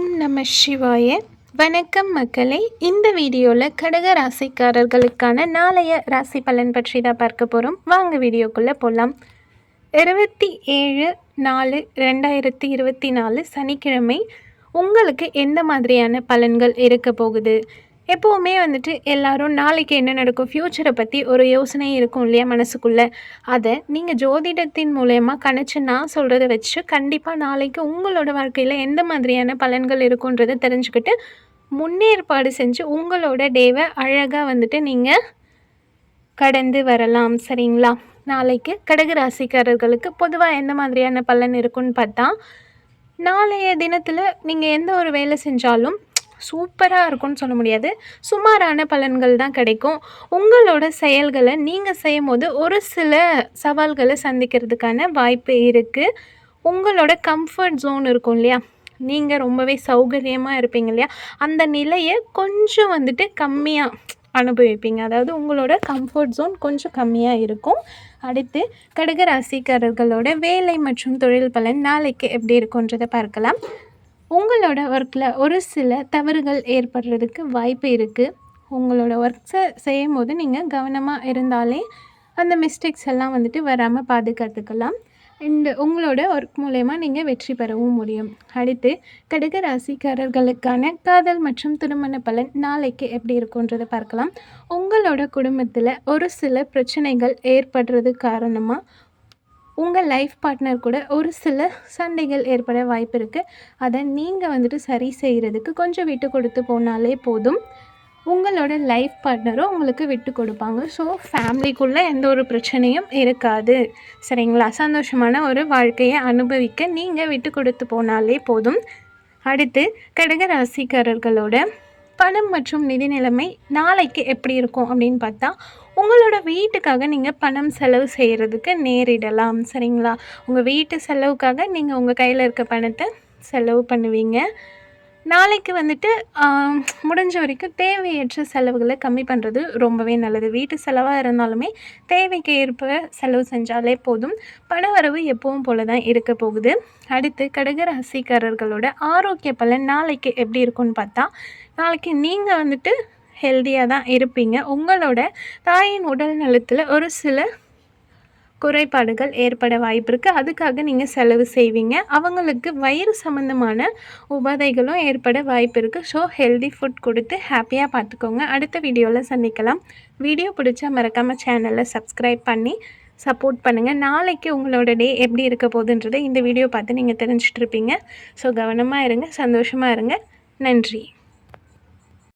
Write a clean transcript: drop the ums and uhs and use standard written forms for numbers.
ஓம் நம சிவாய. வணக்கம் மக்களே. இந்த வீடியோவில் கடக ராசிக்காரர்களுக்கான நாளைய ராசி பலன் பற்றி தான் பார்க்க போகிறோம். வாங்க வீடியோக்குள்ளே போகலாம். 27/4/2024 சனிக்கிழமை உங்களுக்கு எந்த மாதிரியான பலன்கள் இருக்க போகுது? எப்போவுமே எல்லாரும் நாளைக்கு என்ன நடக்கும், ஃப்யூச்சரை பற்றி ஒரு யோசனை இருக்கும் இல்லையா மனசுக்குள்ளே. அதை நீங்கள் ஜோதிடத்தின் மூலயமா கணிச்சு நான் சொல்கிறத வச்சு கண்டிப்பாக நாளைக்கு உங்களோட வாழ்க்கையில் எந்த மாதிரியான பலன்கள் இருக்குன்றதை தெரிஞ்சுக்கிட்டு முன்னேற்பாடு செஞ்சு உங்களோட டேவை அழகாக நீங்கள் கடந்து வரலாம். சரிங்களா? நாளைக்கு கடக ராசிக்காரர்களுக்கு பொதுவாக எந்த மாதிரியான பலன் இருக்குன்னு பார்த்தா, நாளைய தினத்தில் நீங்கள் எந்த ஒரு வேலை செஞ்சாலும் சூப்பராக இருக்கும்னு சொல்ல முடியாது, சுமாரான பலன்கள் தான் கிடைக்கும். உங்களோட செயல்களை நீங்கள் செய்யும் போது ஒரு சில சவால்களை சந்திக்கிறதுக்கான வாய்ப்பு இருக்குது. உங்களோட கம்ஃபர்ட் ஜோன் இருக்கும் இல்லையா, நீங்கள் ரொம்பவே சௌகரியமாக இருப்பீங்க இல்லையா, அந்த நிலையை கொஞ்சம் கம்மியாக அனுபவிப்பீங்க. அதாவது உங்களோட கம்ஃபர்ட் ஜோன் கொஞ்சம் கம்மியாக இருக்கும். அடுத்து கடக ராசிக்காரர்களோட வேலை மற்றும் தொழில் பலன் நாளைக்கு எப்படி இருக்குன்றதை பார்க்கலாம். உங்களோட ஒர்க்கில் ஒரு சில தவறுகள் ஏற்படுறதுக்கு வாய்ப்பு இருக்குது. உங்களோட ஒர்க்ஸை செய்யும் போது நீங்கள் கவனமாக இருந்தாலே அந்த மிஸ்டேக்ஸ் எல்லாம் வராமல் பாதுகாத்துக்கலாம். அண்டு உங்களோட ஒர்க் மூலயமா நீங்கள் வெற்றி பெறவும் முடியும். அடுத்து கடக ராசிக்காரர்களுக்கான காதல் மற்றும் திருமண பலன் நாளைக்கு எப்படி இருக்குன்றதை பார்க்கலாம். உங்களோட குடும்பத்தில் ஒரு சில பிரச்சனைகள் ஏற்படுறது காரணமாக உங்கள் லைஃப் பார்ட்னர் கூட ஒரு சில சண்டைகள் ஏற்பட வாய்ப்பு இருக்குது. அதை நீங்கள் சரி செய்கிறதுக்கு கொஞ்சம் விட்டு கொடுத்து போனாலே போதும். உங்களோட லைஃப் பார்ட்னரும் உங்களுக்கு விட்டு கொடுப்பாங்க. ஸோ ஃபேமிலிக்குள்ளே எந்த ஒரு பிரச்சனையும் இருக்காது. சரிங்களா? சந்தோஷமான ஒரு வாழ்க்கையை அனுபவிக்க நீங்கள் விட்டு கொடுத்து போனாலே போதும். அடுத்து கடக ராசிக்காரர்களோட பணம் மற்றும் நிதி நிலைமை நாளைக்கு எப்படி இருக்கும் அப்படின்னு பார்த்தா, உங்களோட வீட்டுக்காக நீங்கள் பணம் செலவு செய்கிறதுக்கு நேரிடலாம். சரிங்களா? உங்கள் வீட்டு செலவுக்காக நீங்கள் உங்கள் கையில் இருக்க பணத்தை செலவு பண்ணுவீங்க. நாளைக்கு முடிஞ்ச வரைக்கும் தேவையற்ற செலவுகளை கம்மி பண்ணுறது ரொம்பவே நல்லது. வீட்டு செலவாக இருந்தாலுமே தேவைக்கு ஏற்ப செலவு செஞ்சாலே போதும். பண வரவு எப்பவும் போல தான் இருக்க போகுது. அடுத்து கடக ராசிக்காரர்களோட ஆரோக்கிய பலன் நாளைக்கு எப்படி இருக்குன்னு பார்த்தா, நாளைக்கு நீங்கள் ஹெல்த்தியாக தான் இருப்பீங்க. உங்களோட தாயின் உடல் நலத்தில் ஒரு சில குறைபாடுகள் ஏற்பட வாய்ப்பு இருக்குது. அதுக்காக நீங்கள் செலவு செய்வீங்க. அவங்களுக்கு வயிறு சம்மந்தமான உபாதைகளும் ஏற்பட வாய்ப்பு இருக்குது. ஸோ ஹெல்தி ஃபுட் கொடுத்து ஹாப்பியாக பார்த்துக்கோங்க. அடுத்த வீடியோவில் சந்திக்கலாம். வீடியோ பிடிச்சா மறக்காமல் சேனலை சப்ஸ்கிரைப் பண்ணி சப்போர்ட் பண்ணுங்கள். நாளைக்கு உங்களோட டே எப்படி இருக்க போகுதுன்றதை இந்த வீடியோ பார்த்து நீங்கள் தெரிஞ்சிட்ருப்பீங்க. ஸோ கவனமாக இருங்க, சந்தோஷமாக இருங்க. நன்றி.